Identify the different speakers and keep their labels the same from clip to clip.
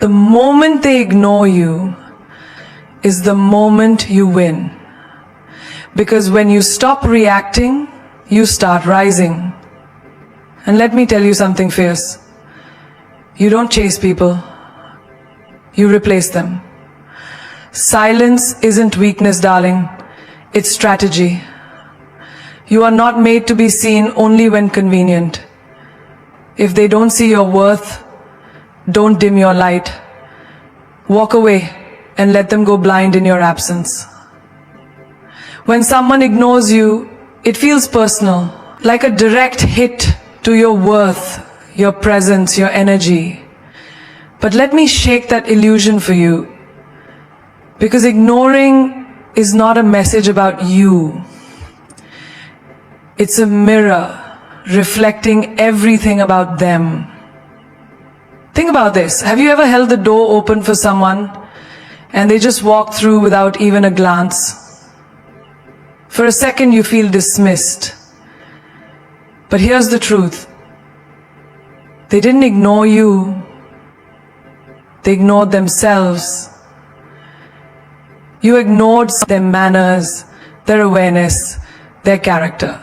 Speaker 1: The moment they ignore you is the moment you win. Because when you stop reacting, you start rising. And let me tell you something fierce. You don't chase people. You replace them. Silence isn't weakness, darling. It's strategy. You are not made to be seen only when convenient. If they don't see your worth, don't dim your light. Walk away and let them go blind in your absence. When someone ignores you, it feels personal, like a direct hit to your worth, your presence, your energy. But let me shake that illusion for you. Because ignoring is not a message about you. It's a mirror reflecting everything about them. Think about this. Have you ever held the door open for someone and they just walk through without even a glance? For a second you feel dismissed. But here's the truth. They didn't ignore you. They ignored themselves. You ignored their manners, their awareness, their character.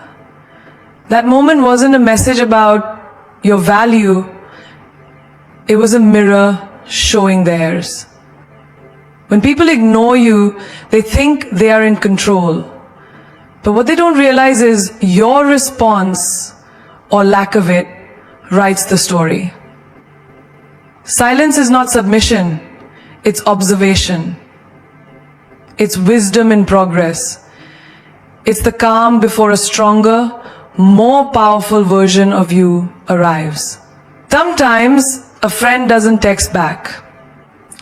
Speaker 1: That moment wasn't a message about your value. It was a mirror showing theirs. When people ignore you, they think they are in control. But what they don't realize is your response, or lack of it, writes the story. Silence is not submission, it's observation. It's wisdom in progress. It's the calm before a stronger, more powerful version of you arrives. Sometimes a friend doesn't text back.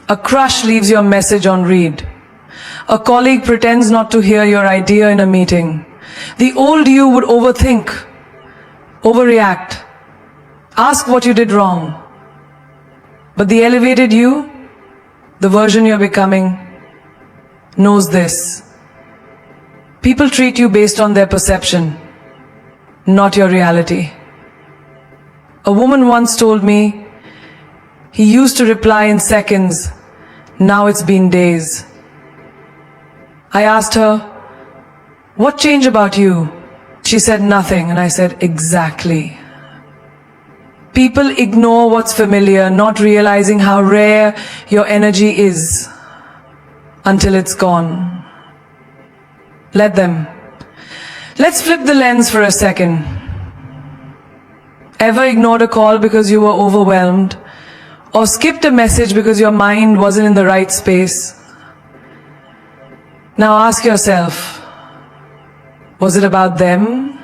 Speaker 1: A crush leaves your message on read. A colleague pretends not to hear your idea in a meeting. The old you would overthink, overreact, ask what you did wrong. But the elevated you, the version you're becoming, knows this. People treat you based on their perception, not your reality. A woman once told me, he used to reply in seconds, now it's been days. I asked her, what changed about you? She said nothing, and I said, exactly. People ignore what's familiar, not realizing how rare your energy is until it's gone. Let them. Let's flip the lens for a second. Ever ignored a call because you were overwhelmed? Or skipped a message because your mind wasn't in the right space? Now ask yourself, was it about them?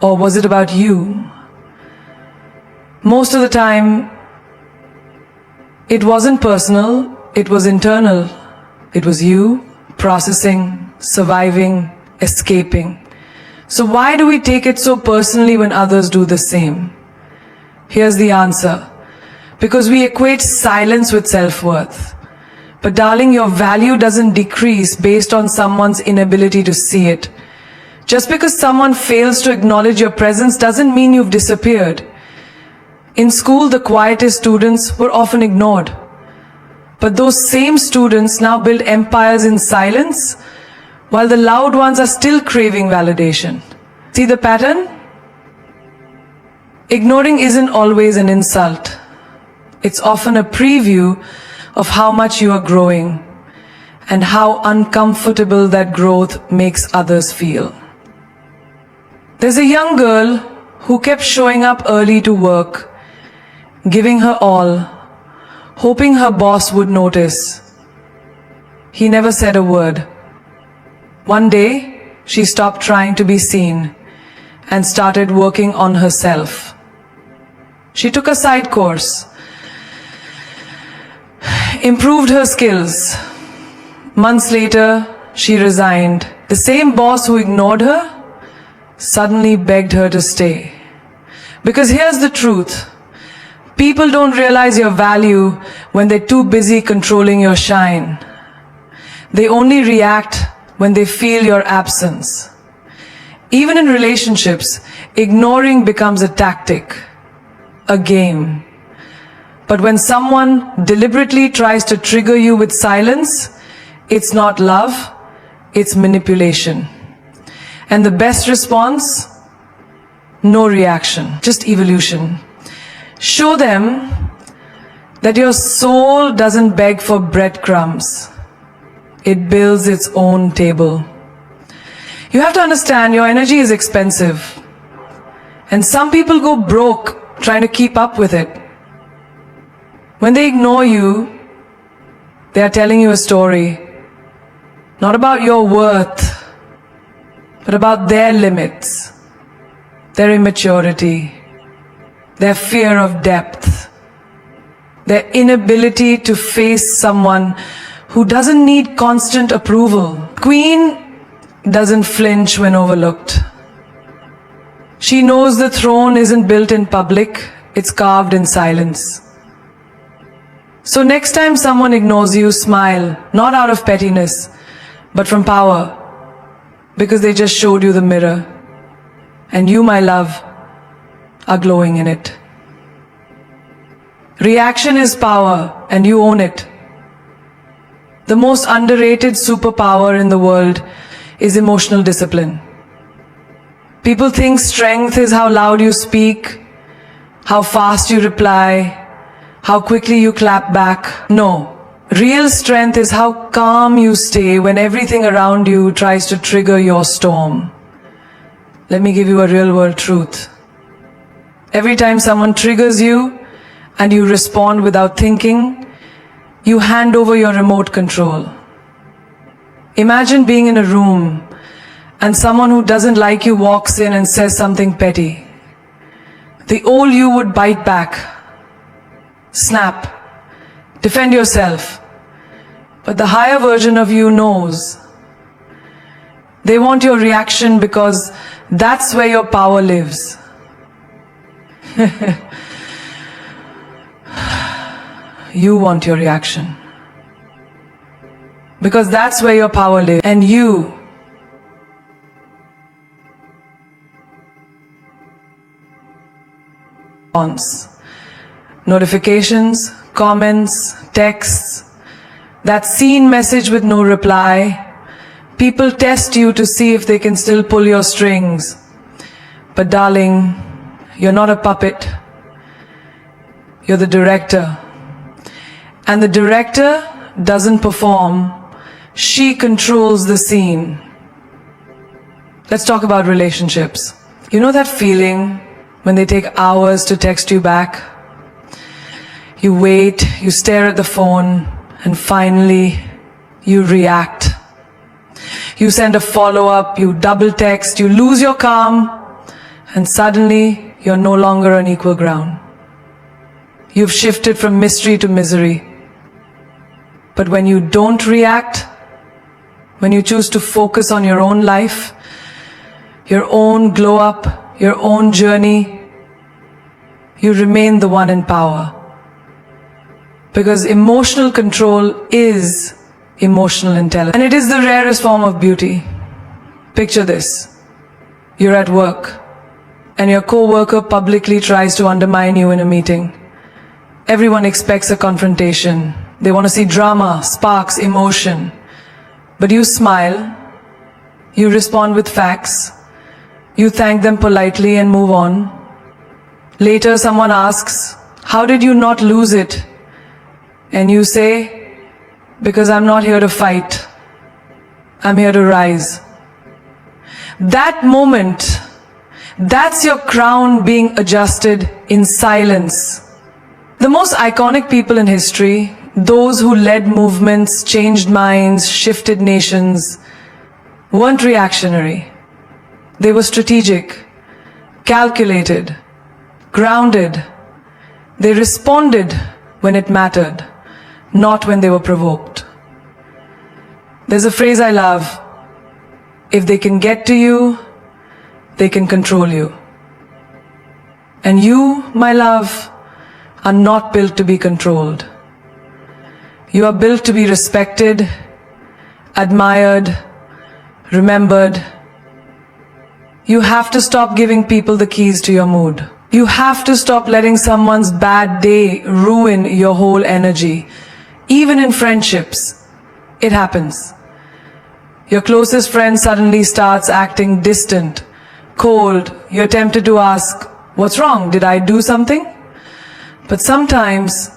Speaker 1: Or was it about you? Most of the time, it wasn't personal, it was internal. It was you processing, surviving, escaping. So why do we take it so personally when others do the same? Here's the answer. Because we equate silence with self-worth. But darling, your value doesn't decrease based on someone's inability to see it. Just because someone fails to acknowledge your presence doesn't mean you've disappeared. In school, the quietest students were often ignored. But those same students now build empires in silence, while the loud ones are still craving validation. See the pattern? Ignoring isn't always an insult. It's often a preview of how much you are growing and how uncomfortable that growth makes others feel. There's a young girl who kept showing up early to work, giving her all, hoping her boss would notice. He never said a word. One day, she stopped trying to be seen and started working on herself. She took a side course, improved her skills. Months later, she resigned. The same boss who ignored her suddenly begged her to stay. Because here's the truth. People don't realize your value when they're too busy controlling your shine. They only react when they feel your absence. Even in relationships, ignoring becomes a tactic, a game. But when someone deliberately tries to trigger you with silence, it's not love, it's manipulation. And the best response? No reaction, just evolution. Show them that your soul doesn't beg for breadcrumbs. It builds its own table. You have to understand your energy is expensive. And some people go broke trying to keep up with it. When they ignore you, they are telling you a story, not about your worth, but about their limits, their immaturity, their fear of depth, their inability to face someone who doesn't need constant approval. Queen doesn't flinch when overlooked. She knows the throne isn't built in public, it's carved in silence. So next time someone ignores you, smile, not out of pettiness, but from power, because they just showed you the mirror. And you, my love, are glowing in it. Reaction is power, and you own it. The most underrated superpower in the world is emotional discipline. People think strength is how loud you speak, how fast you reply, how quickly you clap back. No. Real strength is how calm you stay when everything around you tries to trigger your storm. Let me give you a real world truth. Every time someone triggers you and you respond without thinking, you hand over your remote control. Imagine being in a room and someone who doesn't like you walks in and says something petty. The old you would bite back, snap, defend yourself. But the higher version of you knows. They want your reaction because that's where your power lives. You want your reaction. Because that's where your power lives. And you notifications, comments, texts, that seen message with no reply. People test you to see if they can still pull your strings. But darling, you're not a puppet. You're the director. And the director doesn't perform. She controls the scene. Let's talk about relationships. You know that feeling when they take hours to text you back? You wait, you stare at the phone, and finally, you react. You send a follow-up, you double text, you lose your calm, and suddenly, you're no longer on equal ground. You've shifted from mystery to misery. But when you don't react, when you choose to focus on your own life, your own glow-up, your own journey, you remain the one in power. Because emotional control is emotional intelligence. And it is the rarest form of beauty. Picture this. You're at work, and your co-worker publicly tries to undermine you in a meeting. Everyone expects a confrontation. They want to see drama, sparks, emotion. But you smile, you respond with facts, you thank them politely and move on. Later someone asks, how did you not lose it? And you say, because I'm not here to fight. I'm here to rise. That moment, that's your crown being adjusted in silence. The most iconic people in history, those who led movements, changed minds, shifted nations, weren't reactionary. They were strategic, calculated, grounded. They responded when it mattered, not when they were provoked. There's a phrase I love. If they can get to you, they can control you. And you, my love, are not built to be controlled. You are built to be respected, admired, remembered. You have to stop giving people the keys to your mood. You have to stop letting someone's bad day ruin your whole energy. Even in friendships, it happens. Your closest friend suddenly starts acting distant, cold. You're tempted to ask, "What's wrong? Did I do something?" But sometimes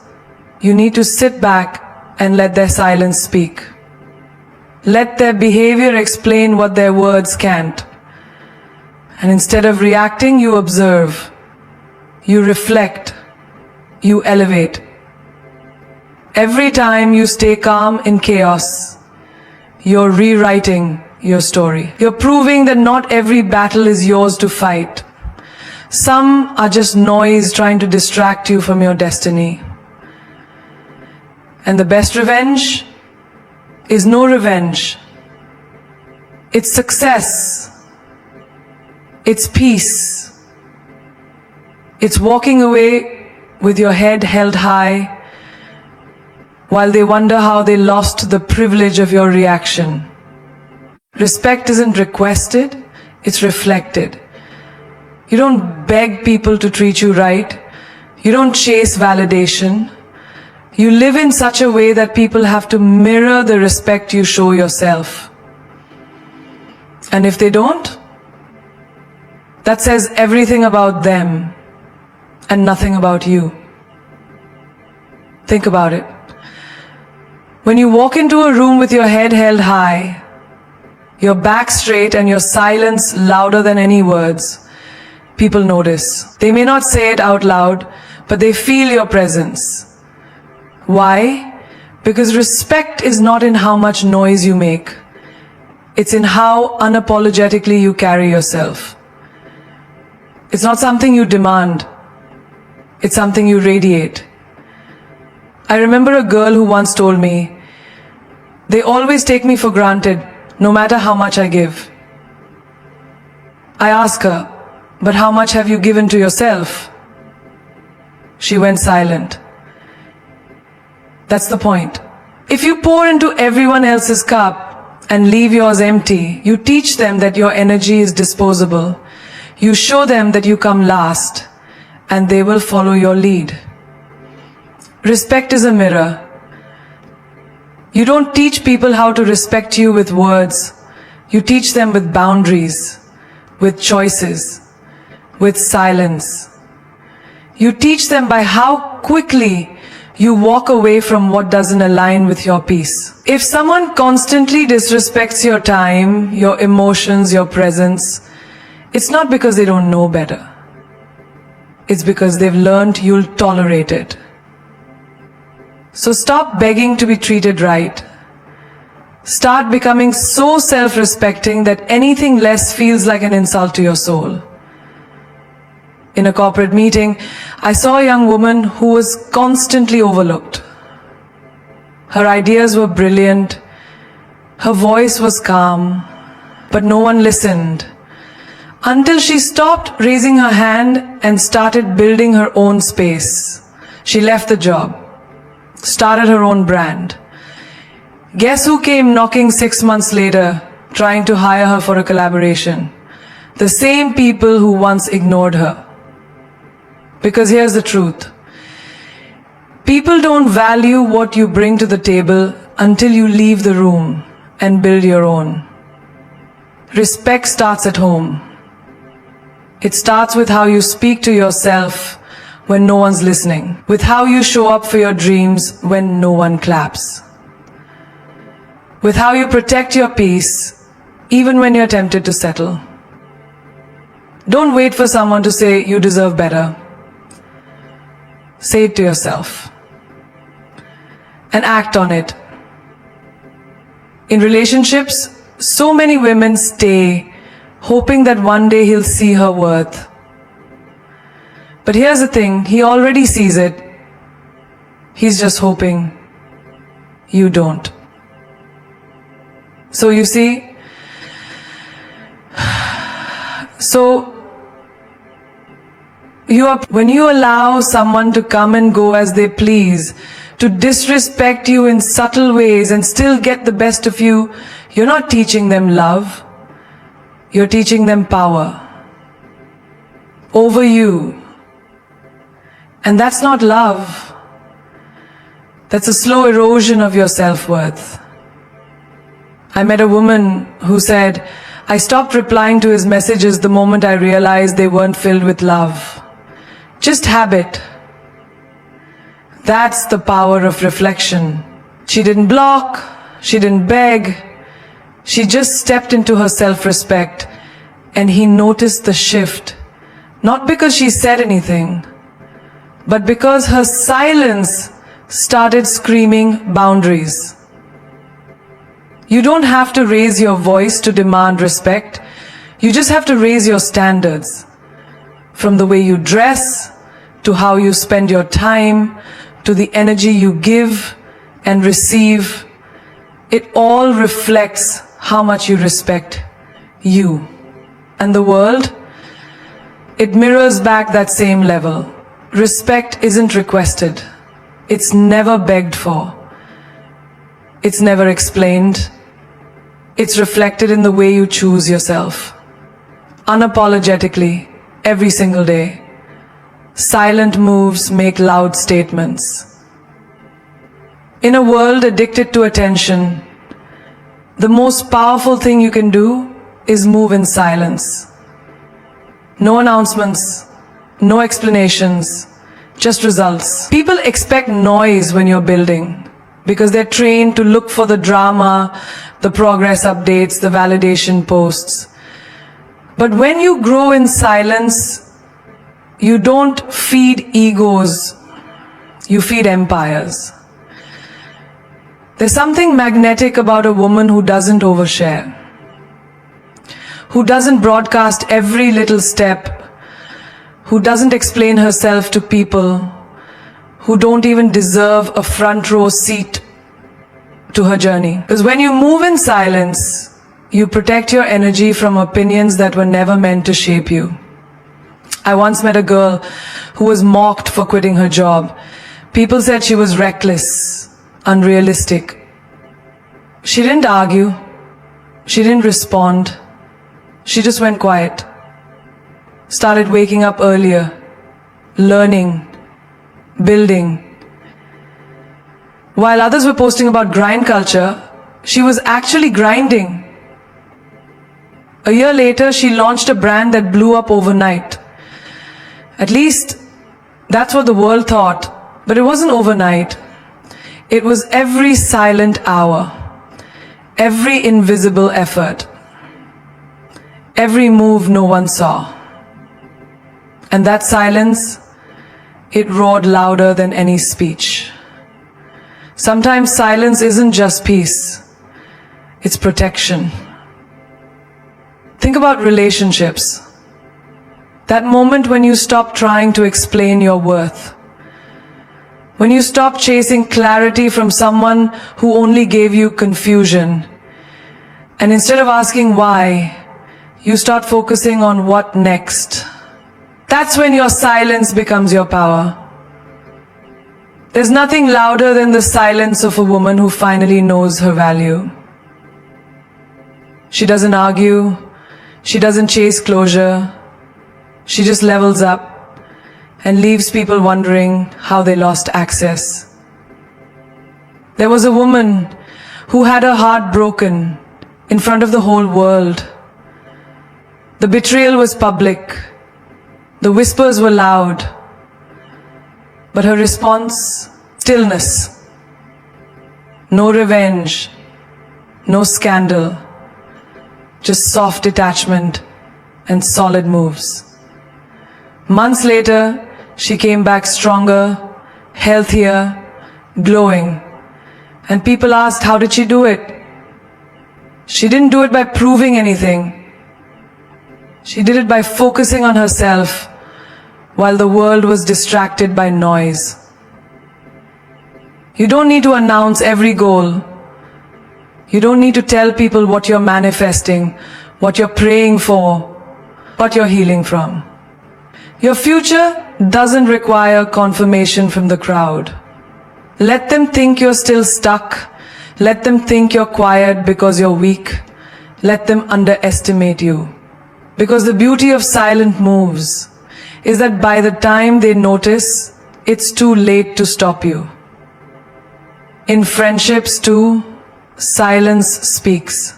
Speaker 1: you need to sit back and let their silence speak. Let their behavior explain what their words can't. And instead of reacting, you observe, you reflect, you elevate. Every time you stay calm in chaos, you're rewriting your story. You're proving that not every battle is yours to fight. Some are just noise trying to distract you from your destiny. And the best revenge is no revenge. It's success. It's peace. It's walking away with your head held high while they wonder how they lost the privilege of your reaction. Respect isn't requested, it's reflected. You don't beg people to treat you right. You don't chase validation. You live in such a way that people have to mirror the respect you show yourself. And if they don't, that says everything about them and nothing about you. Think about it. When you walk into a room with your head held high, your back straight and your silence louder than any words, people notice. They may not say it out loud, but they feel your presence. Why? Because respect is not in how much noise you make. It's in how unapologetically you carry yourself. It's not something you demand. It's something you radiate. I remember a girl who once told me, "They always take me for granted, no matter how much I give." I asked her, "But how much have you given to yourself?" She went silent. That's the point. If you pour into everyone else's cup and leave yours empty, you teach them that your energy is disposable. You show them that you come last, and they will follow your lead. Respect is a mirror. You don't teach people how to respect you with words. You teach them with boundaries, with choices, with silence. You teach them by how quickly you walk away from what doesn't align with your peace. If someone constantly disrespects your time, your emotions, your presence, it's not because they don't know better. It's because they've learned you'll tolerate it. So stop begging to be treated right. Start becoming so self-respecting that anything less feels like an insult to your soul. In a corporate meeting, I saw a young woman who was constantly overlooked. Her ideas were brilliant, her voice was calm, but no one listened. Until she stopped raising her hand and started building her own space. She left the job, started her own brand. Guess who came knocking 6 months later, trying to hire her for a collaboration? The same people who once ignored her. Because here's the truth. People don't value what you bring to the table until you leave the room and build your own. Respect starts at home. It starts with how you speak to yourself when no one's listening, with how you show up for your dreams when no one claps, with how you protect your peace even when you're tempted to settle. Don't wait for someone to say you deserve better. Say it to yourself and act on it. In relationships, so many women stay hoping that one day he'll see her worth. But here's the thing, he already sees it. He's just hoping you don't. So you see, when you allow someone to come and go as they please, to disrespect you in subtle ways and still get the best of you, you're not teaching them love. You're teaching them power over you, And that's not love. That's a slow erosion of your self-worth. I met a woman who said, I stopped replying to his messages the moment I realized they weren't filled with love. Just habit. That's the power of reflection. She didn't block, she didn't beg, she just stepped into her self-respect, and he noticed the shift. Not because she said anything, but because her silence started screaming boundaries. You don't have to raise your voice to demand respect. You just have to raise your standards. From the way you dress, to how you spend your time, to the energy you give and receive, it all reflects how much you respect you. And the world, it mirrors back that same level. Respect isn't requested. It's never begged for. It's never explained. It's reflected in the way you choose yourself. Unapologetically, every single day. Silent moves make loud statements. In a world addicted to attention, the most powerful thing you can do is move in silence. No announcements, no explanations, just results. People expect noise when you're building because they're trained to look for the drama, the progress updates, the validation posts. But when you grow in silence, you don't feed egos, you feed empires. There's something magnetic about a woman who doesn't overshare, who doesn't broadcast every little step, who doesn't explain herself to people, who don't even deserve a front row seat to her journey. Because when you move in silence, you protect your energy from opinions that were never meant to shape you. I once met a girl who was mocked for quitting her job. People said she was reckless, unrealistic. She didn't argue. She didn't respond. She just went quiet. Started waking up earlier, learning, building. While others were posting about grind culture, she was actually grinding. A year later, she launched a brand that blew up overnight. At least, that's what the world thought, but it wasn't overnight. It was every silent hour, every invisible effort, every move no one saw. And that silence, it roared louder than any speech. Sometimes silence isn't just peace, it's protection. Think about relationships. That moment when you stop trying to explain your worth. When you stop chasing clarity from someone who only gave you confusion. And instead of asking why, you start focusing on what next. That's when your silence becomes your power. There's nothing louder than the silence of a woman who finally knows her value. She doesn't argue. She doesn't chase closure. She just levels up and leaves people wondering how they lost access. There was a woman who had her heart broken in front of the whole world. The betrayal was public. The whispers were loud. But her response, stillness. No revenge, no scandal, just soft detachment and solid moves. Months later, she came back stronger, healthier, glowing. And people asked, how did she do it? She didn't do it by proving anything. She did it by focusing on herself while the world was distracted by noise. You don't need to announce every goal. You don't need to tell people what you're manifesting, what you're praying for, what you're healing from. Your future doesn't require confirmation from the crowd. Let them think you're still stuck. Let them think you're quiet because you're weak. Let them underestimate you. Because the beauty of silent moves is that by the time they notice, it's too late to stop you. In friendships too, silence speaks.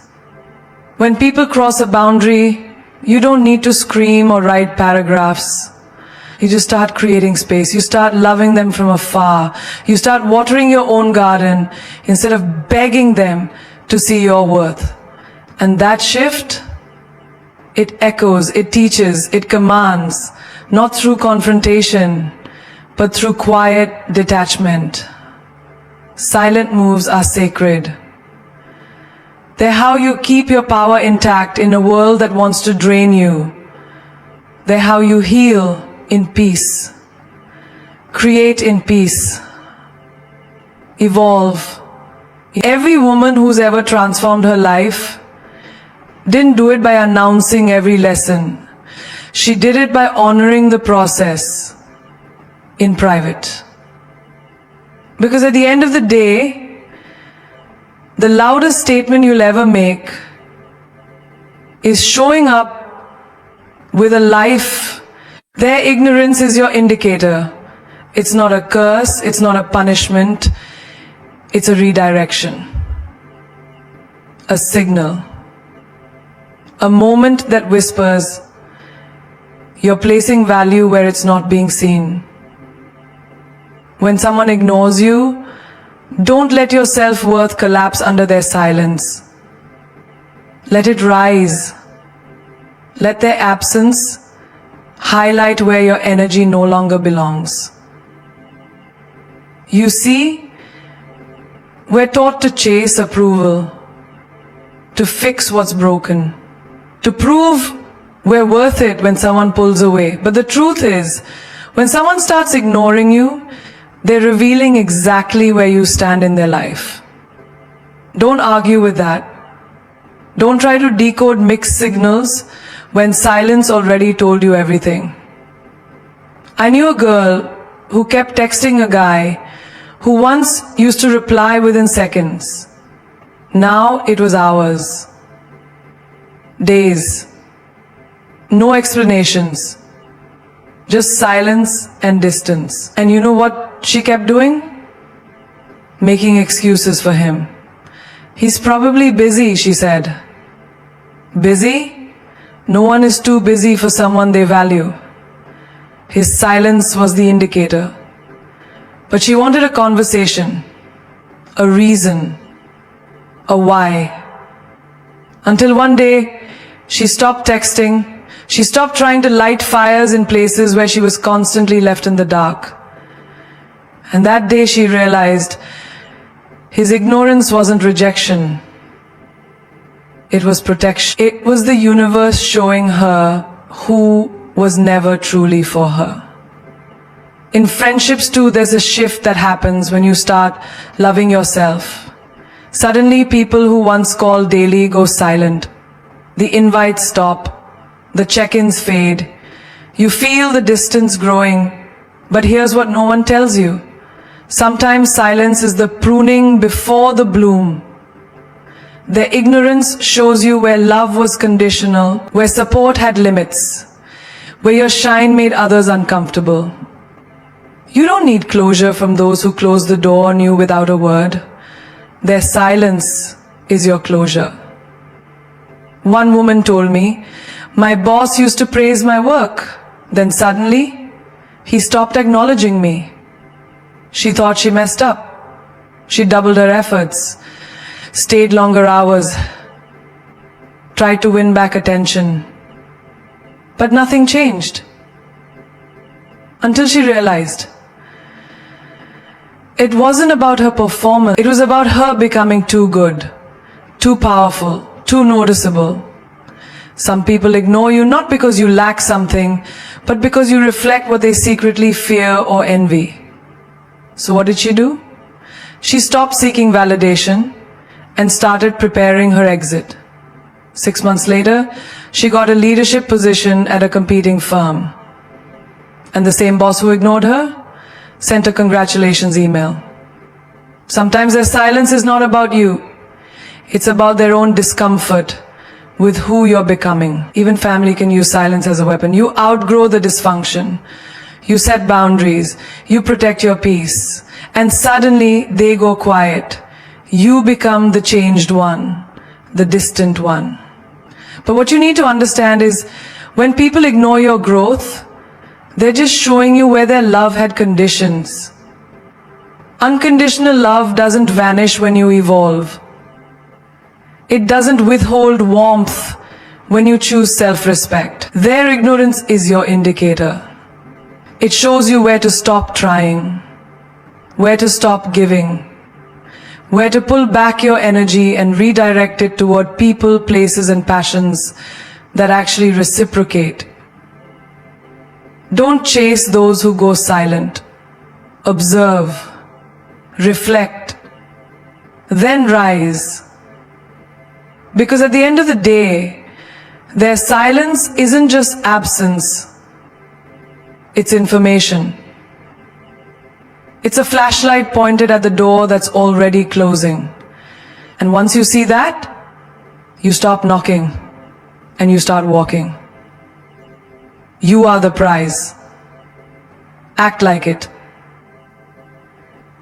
Speaker 1: When people cross a boundary, you don't need to scream or write paragraphs. You just start creating space. You start loving them from afar. You start watering your own garden instead of begging them to see your worth. And that shift, it echoes, it teaches, it commands, not through confrontation, but through quiet detachment. Silent moves are sacred. They're how you keep your power intact in a world that wants to drain you. They're how you heal in peace, create in peace, evolve. Every woman who's ever transformed her life didn't do it by announcing every lesson. She did it by honoring the process in private. Because at the end of the day, the loudest statement you'll ever make is showing up with a life. Their ignorance is your indicator. It's not a curse, it's not a punishment, it's a redirection, a signal, a moment that whispers, you're placing value where it's not being seen. When someone ignores you, don't let your self-worth collapse under their silence. Let it rise. Let their absence highlight where your energy no longer belongs. You see, we're taught to chase approval, to fix what's broken, to prove we're worth it when someone pulls away. But the truth is, when someone starts ignoring you, they're revealing exactly where you stand in their life. Don't argue with that. Don't try to decode mixed signals when silence already told you everything. I knew a girl who kept texting a guy who once used to reply within seconds. Now it was hours, days, no explanations, just silence and distance. And you know what she kept doing? Making excuses for him. He's probably busy, she said. Busy? No one is too busy for someone they value. His silence was the indicator. But she wanted a conversation, a reason, a why. Until one day, she stopped texting. She stopped trying to light fires in places where she was constantly left in the dark. And that day she realized his ignorance wasn't rejection. It was protection. It was the universe showing her who was never truly for her. In friendships too, there's a shift that happens when you start loving yourself. Suddenly, people who once called daily go silent. The invites stop. The check-ins fade. You feel the distance growing. But here's what no one tells you. Sometimes silence is the pruning before the bloom. Their ignorance shows you where love was conditional, where support had limits, where your shine made others uncomfortable. You don't need closure from those who close the door on you without a word. Their silence is your closure. One woman told me, my boss used to praise my work. Then suddenly, he stopped acknowledging me. She thought she messed up. She doubled her efforts, stayed longer hours, tried to win back attention. But nothing changed. Until she realized it wasn't about her performance. It was about her becoming too good, too powerful, too noticeable. Some people ignore you not because you lack something, but because you reflect what they secretly fear or envy. So what did she do? She stopped seeking validation and started preparing her exit. 6 months later, she got a leadership position at a competing firm. And the same boss who ignored her sent a congratulations email. Sometimes their silence is not about you. It's about their own discomfort with who you're becoming. Even family can use silence as a weapon. You outgrow the dysfunction. You set boundaries. You protect your peace. And suddenly they go quiet. You become the changed one, the distant one. But what you need to understand is when people ignore your growth, they're just showing you where their love had conditions. Unconditional love doesn't vanish when you evolve. It doesn't withhold warmth when you choose self-respect. Their ignorance is your indicator. It shows you where to stop trying, where to stop giving, where to pull back your energy and redirect it toward people, places, and passions that actually reciprocate. Don't chase those who go silent. Observe, reflect, then rise. Because at the end of the day, their silence isn't just absence, it's information. It's a flashlight pointed at the door that's already closing. And once you see that, you stop knocking and you start walking. You are the prize. Act like it.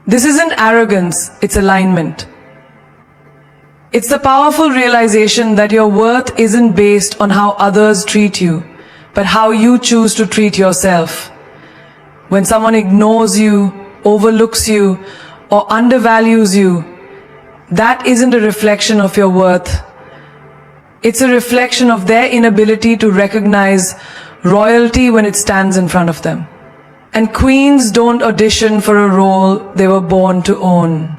Speaker 1: This isn't arrogance, it's alignment. It's the powerful realization that your worth isn't based on how others treat you, but how you choose to treat yourself. When someone ignores you, overlooks you, or undervalues you, that isn't a reflection of your worth. It's a reflection of their inability to recognize royalty when it stands in front of them. And queens don't audition for a role they were born to own.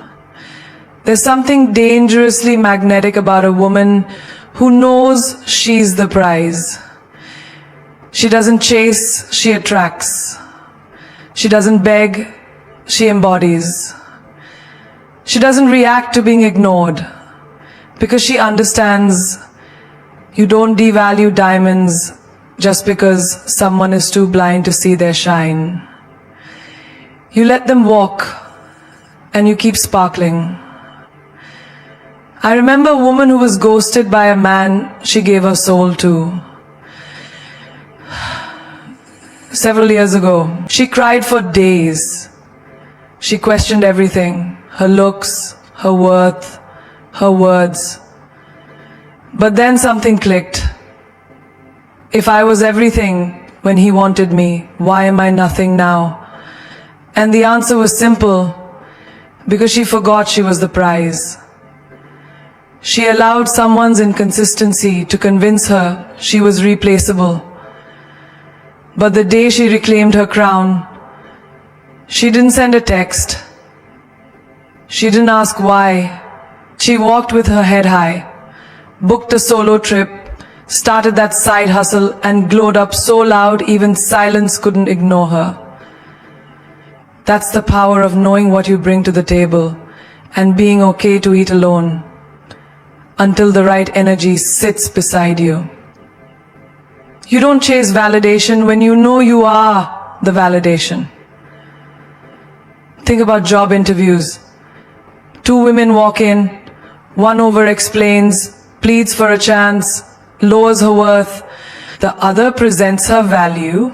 Speaker 1: There's something dangerously magnetic about a woman who knows she's the prize. She doesn't chase, she attracts. She doesn't beg, she embodies. She doesn't react to being ignored because she understands you don't devalue diamonds just because someone is too blind to see their shine. You let them walk and you keep sparkling. I remember a woman who was ghosted by a man she gave her soul to. Several years ago, she cried for days. She questioned everything, her looks, her worth, her words. But then something clicked. If I was everything when he wanted me, why am I nothing now? And the answer was simple, because she forgot she was the prize. She allowed someone's inconsistency to convince her she was replaceable. But the day she reclaimed her crown, she didn't send a text. She didn't ask why. She walked with her head high, booked a solo trip, started that side hustle, and glowed up so loud even silence couldn't ignore her. That's the power of knowing what you bring to the table and being okay to eat alone until the right energy sits beside you. You don't chase validation when you know you are the validation. Think about job interviews. 2 women walk in, one over-explains, pleads for a chance, lowers her worth. The other presents her value,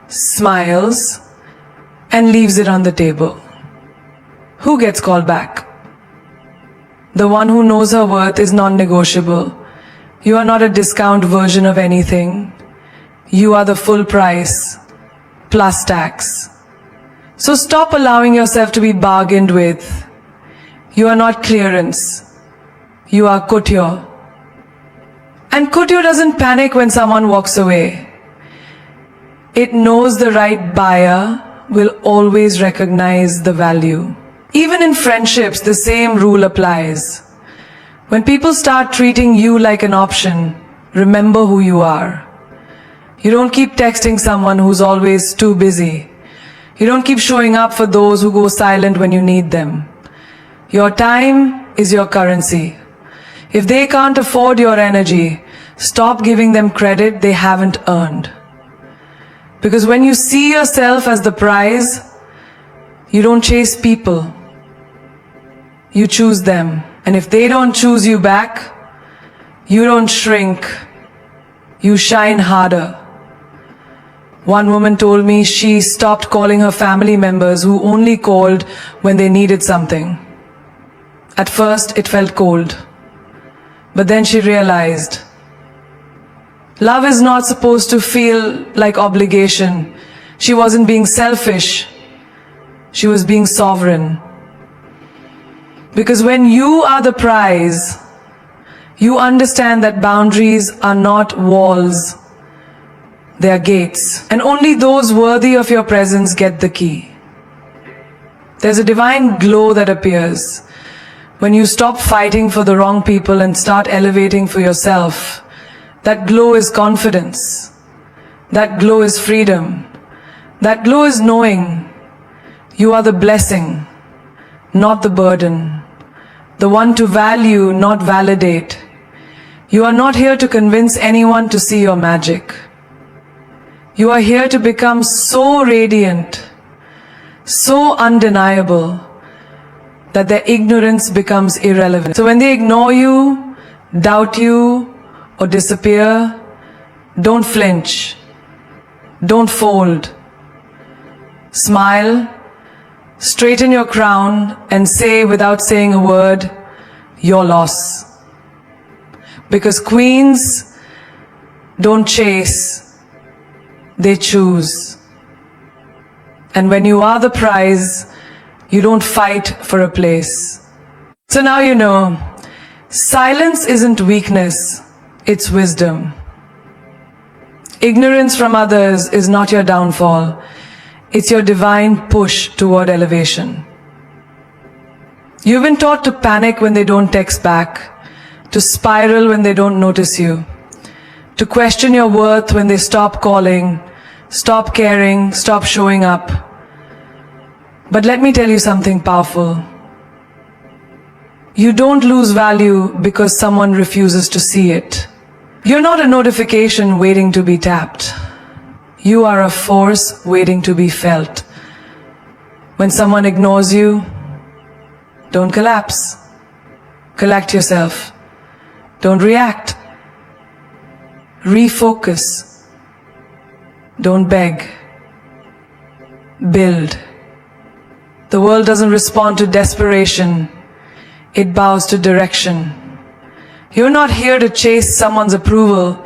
Speaker 1: smiles, and leaves it on the table. Who gets called back? The one who knows her worth is non-negotiable. You are not a discount version of anything. You are the full price, plus tax. So stop allowing yourself to be bargained with. You are not clearance. You are couture. And couture doesn't panic when someone walks away. It knows the right buyer will always recognize the value. Even in friendships, the same rule applies. When people start treating you like an option, remember who you are. You don't keep texting someone who's always too busy. You don't keep showing up for those who go silent when you need them. Your time is your currency. If they can't afford your energy, stop giving them credit they haven't earned. Because when you see yourself as the prize, you don't chase people. You choose them. And if they don't choose you back, you don't shrink. You shine harder. One woman told me she stopped calling her family members who only called when they needed something. At first, it felt cold. But then she realized, love is not supposed to feel like obligation. She wasn't being selfish. She was being sovereign. Because when you are the prize, you understand that boundaries are not walls. They are gates. And only those worthy of your presence get the key. There's a divine glow that appears when you stop fighting for the wrong people and start elevating for yourself. That glow is confidence. That glow is freedom. That glow is knowing you are the blessing, not the burden. The one to value, not validate. You are not here to convince anyone to see your magic. You are here to become so radiant, so undeniable, that their ignorance becomes irrelevant. So when they ignore you, doubt you, or disappear, don't flinch. Don't fold. Smile, straighten your crown, and say without saying a word, your loss. Because queens don't chase, they choose. And when you are the prize, you don't fight for a place. So now you know, silence isn't weakness, it's wisdom. Ignorance from others is not your downfall. It's your divine push toward elevation. You've been taught to panic when they don't text back, to spiral when they don't notice you, to question your worth when they stop calling, stop caring, stop showing up. But let me tell you something powerful. You don't lose value because someone refuses to see it. You're not a notification waiting to be tapped. You are a force waiting to be felt. When someone ignores you, don't collapse. Collect yourself. Don't react. Refocus. Don't beg. Build. The world doesn't respond to desperation. It bows to direction. You're not here to chase someone's approval.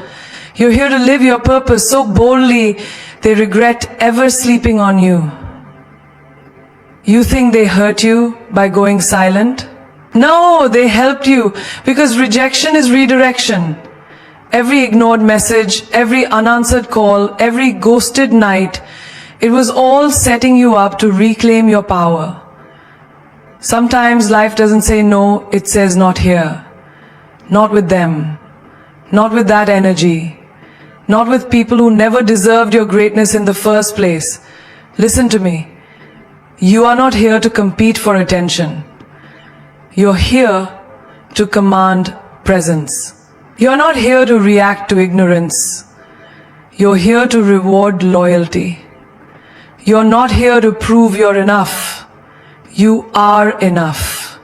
Speaker 1: You're here to live your purpose so boldly, they regret ever sleeping on you. You think they hurt you by going silent? No, they helped you because rejection is redirection. Every ignored message, every unanswered call, every ghosted night, it was all setting you up to reclaim your power. Sometimes life doesn't say no, it says not here. Not with them. Not with that energy. Not with people who never deserved your greatness in the first place. Listen to me. You are not here to compete for attention. You're here to command presence. You're not here to react to ignorance. You're here to reward loyalty. You're not here to prove you're enough. You are enough.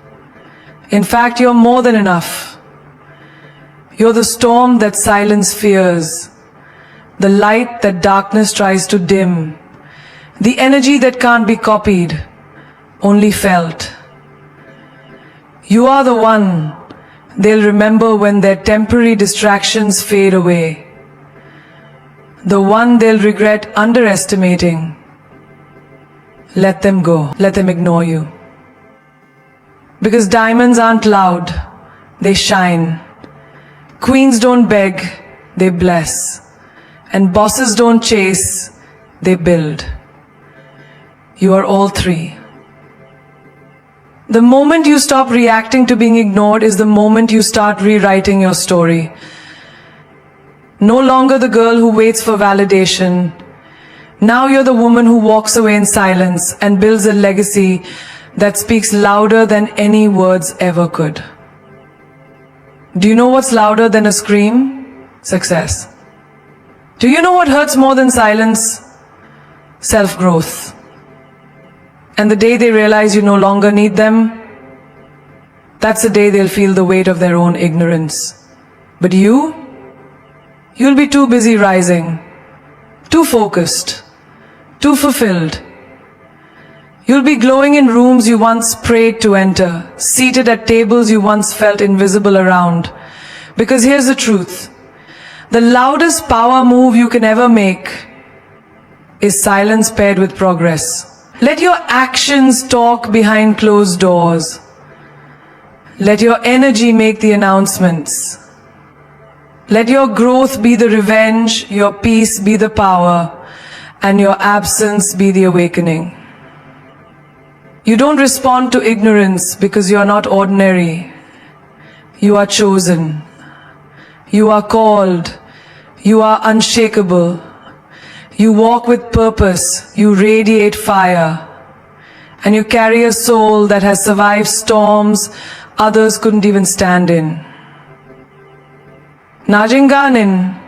Speaker 1: In fact, you're more than enough. You're the storm that silence fears, the light that darkness tries to dim, the energy that can't be copied, only felt. You are the one they'll remember when their temporary distractions fade away, the one they'll regret underestimating. Let them go. Let them ignore you. Because diamonds aren't loud, they shine. Queens don't beg, they bless. And bosses don't chase, they build. You are all three. The moment you stop reacting to being ignored is the moment you start rewriting your story. No longer the girl who waits for validation. Now you're the woman who walks away in silence and builds a legacy that speaks louder than any words ever could. Do you know what's louder than a scream? Success. Do you know what hurts more than silence? Self-growth. And the day they realize you no longer need them, that's the day they'll feel the weight of their own ignorance. But you'll be too busy rising, too focused, too fulfilled. You'll be glowing in rooms you once prayed to enter, seated at tables you once felt invisible around. Because here's the truth. The loudest power move you can ever make is silence paired with progress. Let your actions talk behind closed doors. Let your energy make the announcements. Let your growth be the revenge, your peace be the power, and your absence be the awakening. You don't respond to ignorance because you are not ordinary. You are chosen. You are called. You are unshakable. You walk with purpose. You radiate fire. And you carry a soul that has survived storms others couldn't even stand in. Najinganin.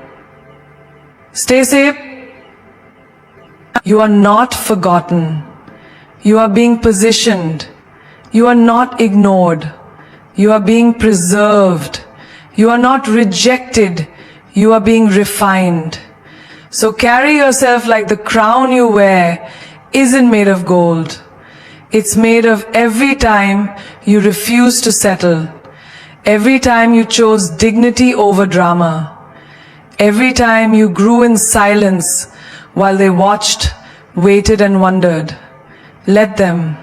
Speaker 1: Stay safe. You are not forgotten. You are being positioned. You are not ignored. You are being preserved. You are not rejected. You are being refined. So carry yourself like the crown you wear isn't made of gold. It's made of every time you refuse to settle. Every time you chose dignity over drama. Every time you grew in silence while they watched, waited and wondered. Let them,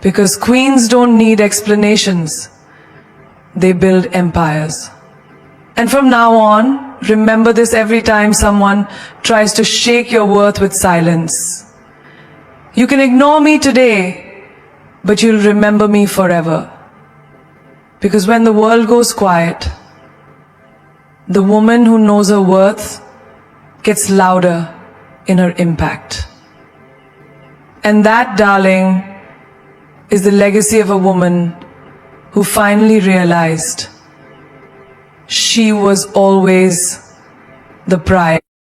Speaker 1: because queens don't need explanations. They build empires. And from now on, remember this every time someone tries to shake your worth with silence. You can ignore me today, but you'll remember me forever. Because when the world goes quiet, the woman who knows her worth gets louder in her impact. And that, darling, is the legacy of a woman who finally realized she was always the prize.